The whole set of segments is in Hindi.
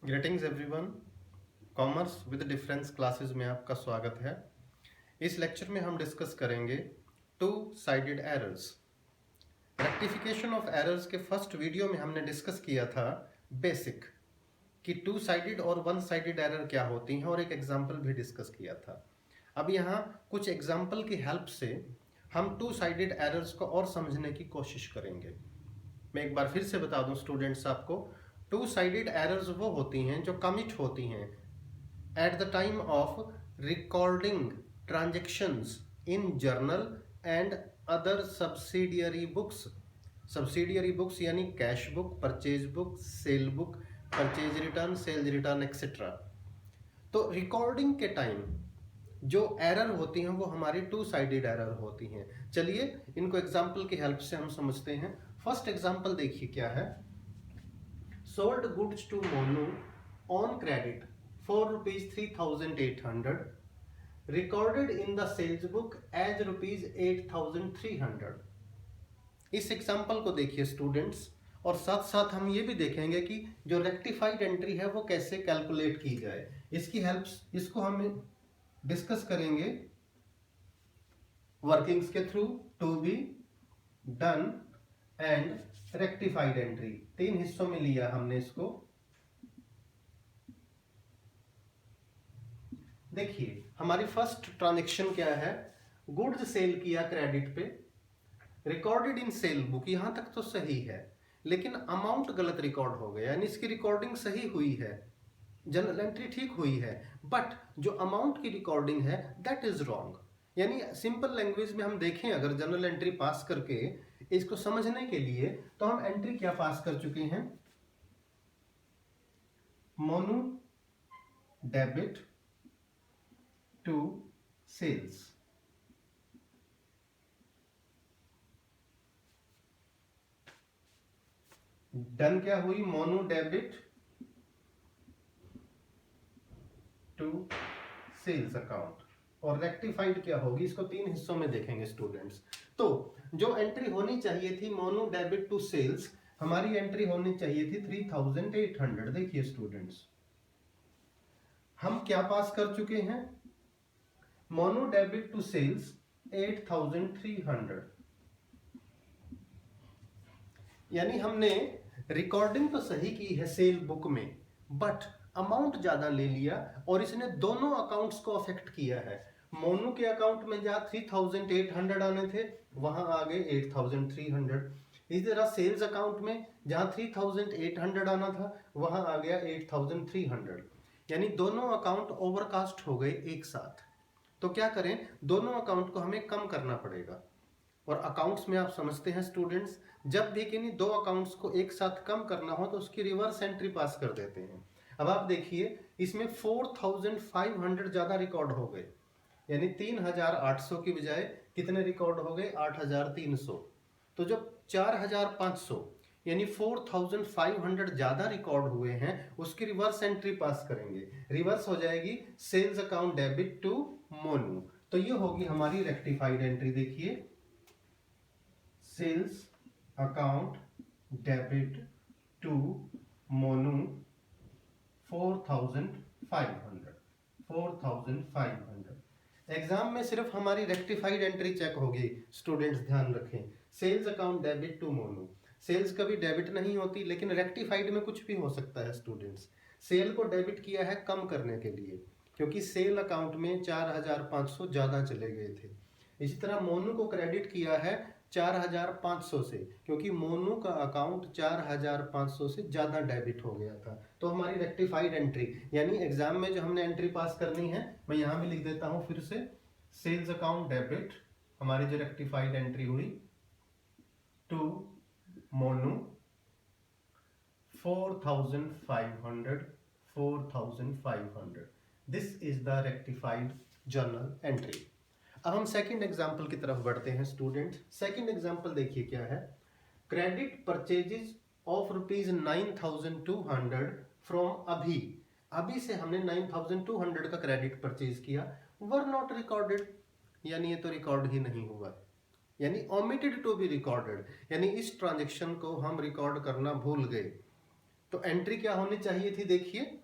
Greetings everyone. Commerce with difference classes में आपका स्वागत है। इस लेक्चर में हम डिस्कस करेंगे to sided errors. Rectification of errors के फर्स्ट वीडियो में हमने डिस्कस किया था बेसिक कि टू साइडेड और वन साइडेड एरर क्या होती हैं और एक एग्जांपल भी डिस्कस किया था। अब यहाँ कुछ एग्जांपल की हेल्प से हम टू साइडेड एरर्स को और समझने की कोशिश करेंगे। मैं एक बार फिर से बता दूं स्टूडेंट्स आपको, टू साइडेड एरर्स वो होती हैं जो कमिट होती हैं at the time of recording transactions in journal and other subsidiary books. Subsidiary books यानी cash book, purchase book, sale book, purchase return, sales return etcetera. तो रिकॉर्डिंग के टाइम जो एरर होती हैं वो हमारी टू साइडेड एरर होती हैं। चलिए इनको एग्जाम्पल की हेल्प से हम समझते हैं। फर्स्ट एग्जाम्पल देखिए क्या है। Sold goods to Monu on credit for ₹3,800 recorded in the sales book as ₹8,300। इस एग्जाम्पल को देखिए स्टूडेंट्स, और साथ साथ हम ये भी देखेंगे कि जो रेक्टिफाइड एंट्री है वो कैसे कैलकुलेट की जाए। इसकी हेल्प इसको हम डिस्कस करेंगे वर्किंग्स के through. To be done and rectified entry, तीन हिस्सों में लिया हमने इसको। देखिए हमारी फर्स्ट ट्रांजेक्शन क्या है, गुड्स सेल किया क्रेडिट पे, रिकॉर्डेड इन सेल बुक, यहां तक तो सही है, लेकिन अमाउंट गलत रिकॉर्ड हो गया, यानी इसकी रिकॉर्डिंग सही हुई है, जनरल एंट्री ठीक हुई है, बट जो अमाउंट की रिकॉर्डिंग है दैट इज रॉन्ग। यानी सिंपल लैंग्वेज में हम देखें अगर जनरल एंट्री पास करके इसको समझने के लिए, तो हम एंट्री क्या पास कर चुके हैं, Monu debit to sales. Done क्या हुई, Monu debit to sales account, और रेक्टिफाइड क्या होगी, इसको तीन हिस्सों में देखेंगे स्टूडेंट्स। तो जो एंट्री होनी चाहिए थी मोनू डेबिट टू सेल्स, हमारी एंट्री होनी चाहिए थी 3,800। देखिए स्टूडेंट्स हम क्या पास कर चुके हैं, मोनू डेबिट टू सेल्स 8,300, यानी हमने रिकॉर्डिंग तो सही की है सेल बुक में, बट अमाउंट ज्यादा ले लिया और इसने दोनों अकाउंट्स को अफेक्ट किया है। मोनू के अकाउंट में जहां 3,800 आने थे वहां आ गए 8,300। इसी तरह सेल्स अकाउंट में जहां 3,800 आना था वहां आ गया 8,300, यानी दोनों अकाउंट ओवरकास्ट हो गए एक साथ। तो क्या करें, दोनों अकाउंट को हमें कम करना पड़ेगा। और अकाउंट्स में आप समझते हैं स्टूडेंट्स, जब भी किन्हीं दो अकाउंट्स को एक साथ कम करना हो तो उसकी रिवर्स एंट्री पास कर देते हैं। अब आप देखिए इसमें 4,500 ज्यादा रिकॉर्ड हो गए, यानी 3,800 की बजाय कितने रिकॉर्ड हो गए, 8,300। तो जब 4,500 यानी 4,500 ज्यादा रिकॉर्ड हुए हैं उसकी रिवर्स एंट्री पास करेंगे, रिवर्स हो जाएगी sales account debit to Monu. तो ये होगी हमारी रेक्टिफाइड एंट्री। देखिए sales account debit to Monu 4,500। 4,500 exam में सिर्फ हमारी रेक्टिफाइड एंट्री चेक होगी स्टूडेंट्स, ध्यान रखें। Sales account debit to Monu, sales कभी डेबिट नहीं होती, लेकिन रेक्टिफाइड में कुछ भी हो सकता है स्टूडेंट्स। सेल को डेबिट किया है कम करने के लिए, क्योंकि सेल अकाउंट में 4,500 ज्यादा चले गए थे। इसी तरह मोनू को क्रेडिट किया है 4,500 से, क्योंकि मोनू का अकाउंट 4,500 से ज्यादा डेबिट हो गया था। तो हमारी रेक्टिफाइड एंट्री, यानी एग्जाम में जो हमने एंट्री पास करनी है, मैं यहां भी लिख देता हूं फिर से, सेल्स अकाउंट डेबिट, हमारी जो रेक्टिफाइड एंट्री हुई to Monu 4,500। 4,500, this is the rectified journal entry. अब हम सेकंड एग्जांपल की तरफ बढ़ते हैं स्टूडेंट। सेकंड एग्जांपल देखिए क्या है, क्रेडिट परचेजेस ऑफ ₹9,200 फ्रॉम अभी। अभी से हमने 9,200 का क्रेडिट परचेज किया, वर नॉट रिकॉर्डेड, यानी ये तो रिकॉर्ड ही नहीं हुआ, यानी ओमिटेड टू बी रिकॉर्डेड, यानी इस ट्रांजेक्शन को हम रिकॉर्ड करना भूल गए। तो एंट्री क्या होनी चाहिए थी, देखिए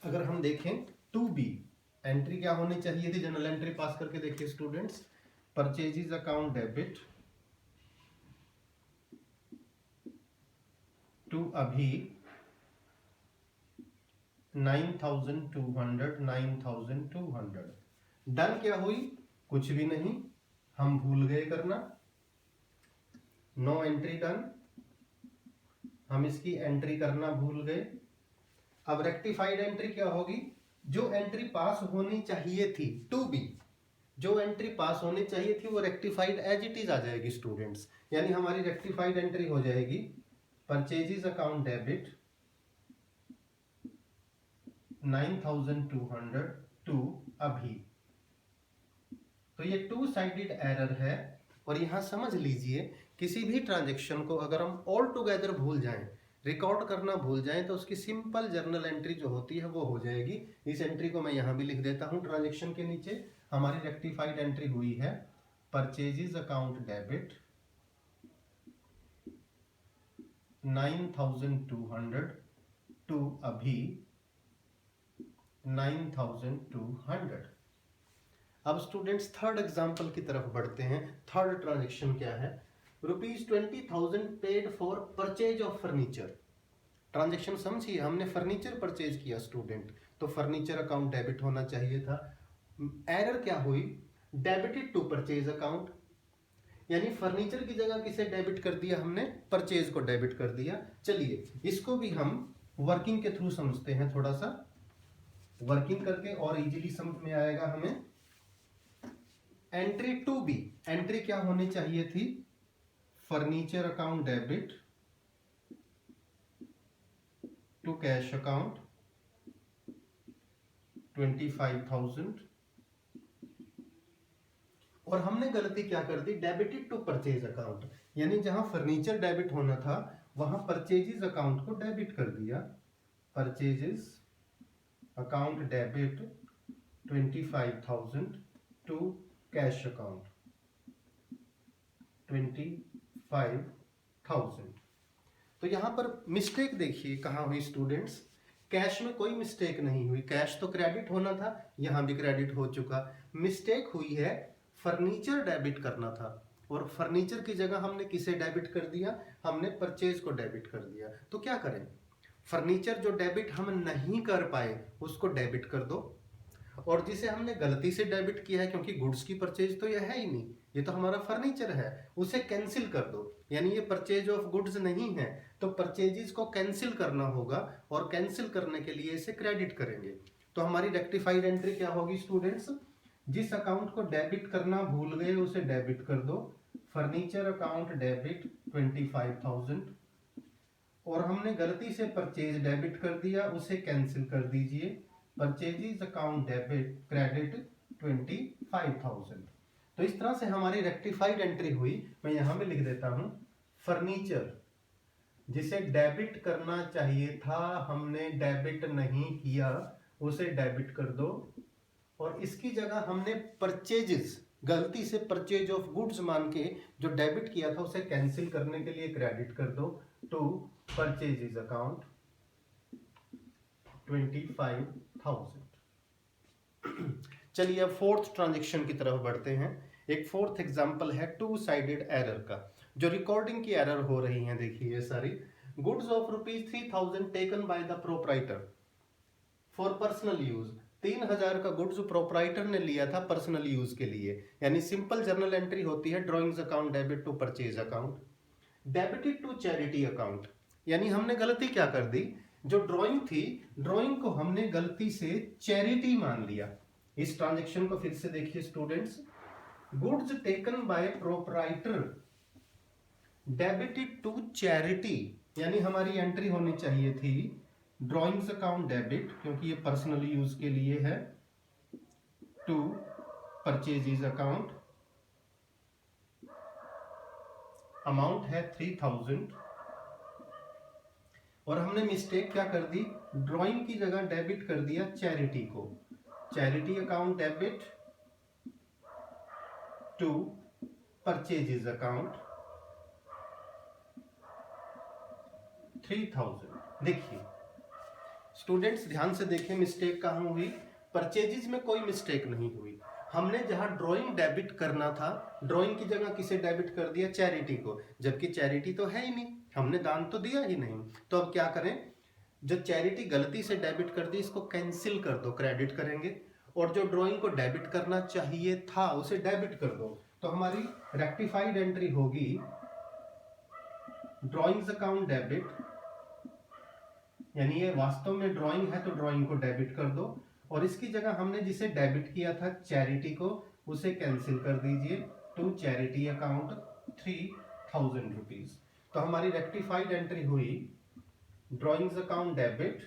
अगर हम देखें टू बी, एंट्री क्या होनी चाहिए थी, जनरल एंट्री पास करके देखिए students, purchases account debit to अभी 9200 डन क्या हुई, कुछ भी नहीं, हम भूल गए करना, नो एंट्री डन, हम इसकी एंट्री करना भूल गए। अब रेक्टिफाइड एंट्री क्या होगी, जो एंट्री पास होनी चाहिए थी टू बी, जो एंट्री पास होनी चाहिए थी वो रेक्टिफाइड एज इट इज आ जाएगी स्टूडेंट्स, यानी हमारी रेक्टिफाइड एंट्री हो जाएगी परचेजेस अकाउंट डेबिट 9200 टू अभी। तो ये टू साइडेड एरर है, और यहां समझ लीजिए किसी भी ट्रांजेक्शन को अगर हम ऑल टुगेदर भूल जाएं, रिकॉर्ड करना भूल जाएं, तो उसकी सिंपल जर्नल एंट्री जो होती है वो हो जाएगी। इस एंट्री को मैं यहां भी लिख देता हूं, ट्रांजेक्शन के नीचे हमारी रेक्टिफाइड एंट्री हुई है परचेजेस अकाउंट डेबिट 9200 टू अभी 9200। अब स्टूडेंट्स थर्ड एग्जांपल की तरफ बढ़ते हैं। थर्ड ट्रांजेक्शन क्या है, ₹20,000 paid for purchase of furniture. Transaction समझिए, हमने फर्नीचर परचेज किया स्टूडेंट, तो फर्नीचर अकाउंट डेबिट होना चाहिए था। एरर क्या हुई, डेबिटेड टू परचेज अकाउंट, यानी फर्नीचर की जगह किसे डेबिट कर दिया हमने, परचेज को डेबिट कर दिया। चलिए इसको भी हम वर्किंग के थ्रू समझते हैं, थोड़ा सा वर्किंग करके और इजीली समझ में आएगा हमें। एंट्री टू बी, एंट्री क्या होनी चाहिए थी, furniture account debit to cash account 25,000, और हमने गलती क्या कर दी, डेबिटेड टू परचेज अकाउंट, यानी जहां फर्नीचर डेबिट होना था वहां परचेजेस अकाउंट को डेबिट कर दिया। Purchases account debit 25,000 to cash account 25,000। तो यहां पर मिस्टेक देखिए कहां हुई स्टूडेंट्स, कैश में कोई मिस्टेक नहीं हुई, कैश तो क्रेडिट होना था, यहां भी क्रेडिट हो चुका। मिस्टेक हुई है, फर्नीचर डेबिट करना था, और फर्नीचर की जगह हमने किसे डेबिट कर दिया, हमने परचेज को डेबिट कर दिया। तो क्या करें, फर्नीचर जो डेबिट हम नहीं कर पाए उसको डेबिट कर दो, और जिसे हमने गलती से डेबिट किया है, क्योंकि गुड्स की परचेज तो यह है ही नहीं, ये तो हमारा फर्नीचर है, उसे कैंसिल कर दो, यानी ये परचेज ऑफ गुड्स नहीं है, तो परचेजेस को कैंसिल करना होगा, और कैंसिल करने के लिए इसे क्रेडिट करेंगे। तो हमारी रेक्टिफाइड एंट्री क्या होगी स्टूडेंट्स, जिस अकाउंट को डेबिट करना भूल गए उसे डेबिट कर दो, फर्नीचर अकाउंट डेबिट 25,000, और हमने गलती से परचेज डेबिट कर दिया उसे कैंसिल कर दीजिए, परचेजेस अकाउंट डेबिट क्रेडिट 25,000। तो इस तरह से हमारी रेक्टिफाइड एंट्री हुई। मैं यहां में लिख देता हूं, फर्नीचर जिसे डेबिट करना चाहिए था हमने डेबिट नहीं किया, उसे डेबिट कर दो, और इसकी जगह हमने परचेजेस, गलती से परचेज ऑफ गुड्स मान के जो डेबिट किया था उसे कैंसिल करने के लिए क्रेडिट कर दो टू परचेजेस अकाउंट 25,000। चलिए अब फोर्थ ट्रांजैक्शन की तरफ बढ़ते हैं। एक फोर्थ एग्जांपल है टू साइडेड एरर का, जो रिकॉर्डिंग की एरर हो रही है। देखिए ये सारी, goods of ₹3,000 taken by the proprietor for personal use, 3,000 का गुड्स प्रोप्राइटर ने लिया था पर्सनल यूज के लिए, यानी सिंपल जर्नल एंट्री होती है drawings account debit to purchase account, debited to charity account, यानी हमने गलती क्या कर दी, जो ड्राइंग थी, ड्राइंग को हमने गलती से चैरिटी मान लिया। इस ट्रांजैक्शन को फिर से देखिए students, goods taken by proprietor debited to charity, यानी हमारी एंट्री होनी चाहिए थी ड्राइंग्स अकाउंट डेबिट, क्योंकि ये पर्सनल यूज के लिए है, टू परचेजेस अकाउंट, अमाउंट है 3,000, और हमने मिस्टेक क्या कर दी, ड्राइंग की जगह डेबिट कर दिया चैरिटी को, charity account debit to purchases account 3000। देखिए स्टूडेंट्स ध्यान से देखें, मिस्टेक कहाँ हुई? परचेजेज में कोई मिस्टेक नहीं हुई। हमने जहां ड्राइंग डेबिट करना था, ड्राइंग की जगह किसे डेबिट कर दिया? चैरिटी को, जबकि चैरिटी तो है ही नहीं, हमने दान तो दिया ही नहीं। तो अब क्या करें? जो चैरिटी गलती से डेबिट कर दी इसको कैंसिल कर दो, क्रेडिट करेंगे। और जो ड्राइंग को डेबिट करना चाहिए था उसे डेबिट कर दो। तो हमारी रेक्टिफाइड एंट्री होगी ड्राइंग्स अकाउंट डेबिट, यानी ये वास्तव में ड्राइंग है तो ड्राइंग को डेबिट कर दो, और इसकी जगह हमने जिसे डेबिट किया था चैरिटी को, उसे कैंसिल कर दीजिए टू चैरिटी अकाउंट 3000 रुपीज। तो हमारी रेक्टिफाइड एंट्री हुई drawings account debit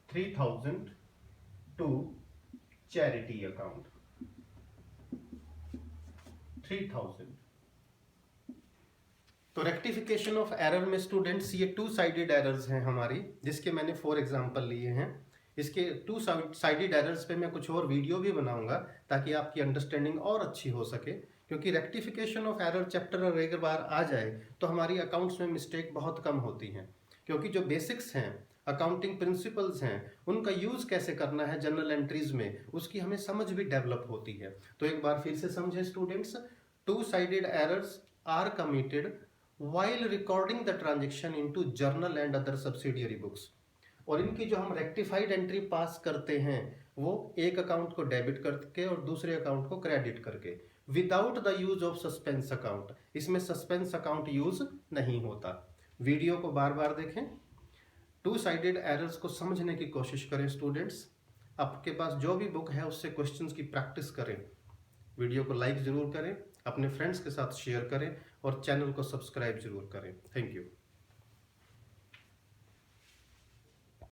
3000 to charity account 3000। तो रेक्टिफिकेशन ऑफ एरर में स्टूडेंट्स ये टू साइडेड एरर्स हैं हमारी, जिसके मैंने 4 एग्जांपल लिए हैं। इसके टू साइडेड एरर्स पे मैं कुछ और वीडियो भी बनाऊंगा ताकि आपकी अंडरस्टैंडिंग और अच्छी हो सके, क्योंकि रेक्टिफिकेशन ऑफ एरर चैप्टर अगर एक बार आ जाए तो हमारी अकाउंट्स में मिस्टेक बहुत कम होती हैं, क्योंकि जो बेसिक्स हैं, अकाउंटिंग प्रिंसिपल्स हैं, उनका यूज कैसे करना है जनरल एंट्रीज में, उसकी हमें समझ भी डेवलप होती है। तो एक बार फिर से समझें students, two sided errors are committed while recording the transaction into journal and other subsidiary books। और इनकी जो हम रेक्टिफाइड एंट्री पास करते हैं वो एक अकाउंट को डेबिट करके और दूसरे अकाउंट को क्रेडिट करके, without the use of suspense account. इसमें सस्पेंस अकाउंट यूज नहीं होता। वीडियो को बार बार देखें, टू साइडेड एरर्स को समझने की कोशिश करें स्टूडेंट्स। आपके पास जो भी बुक है उससे क्वेश्चंस की प्रैक्टिस करें। वीडियो को लाइक जरूर करें, अपने फ्रेंड्स के साथ शेयर करें और चैनल को सब्सक्राइब जरूर करें। Thank you.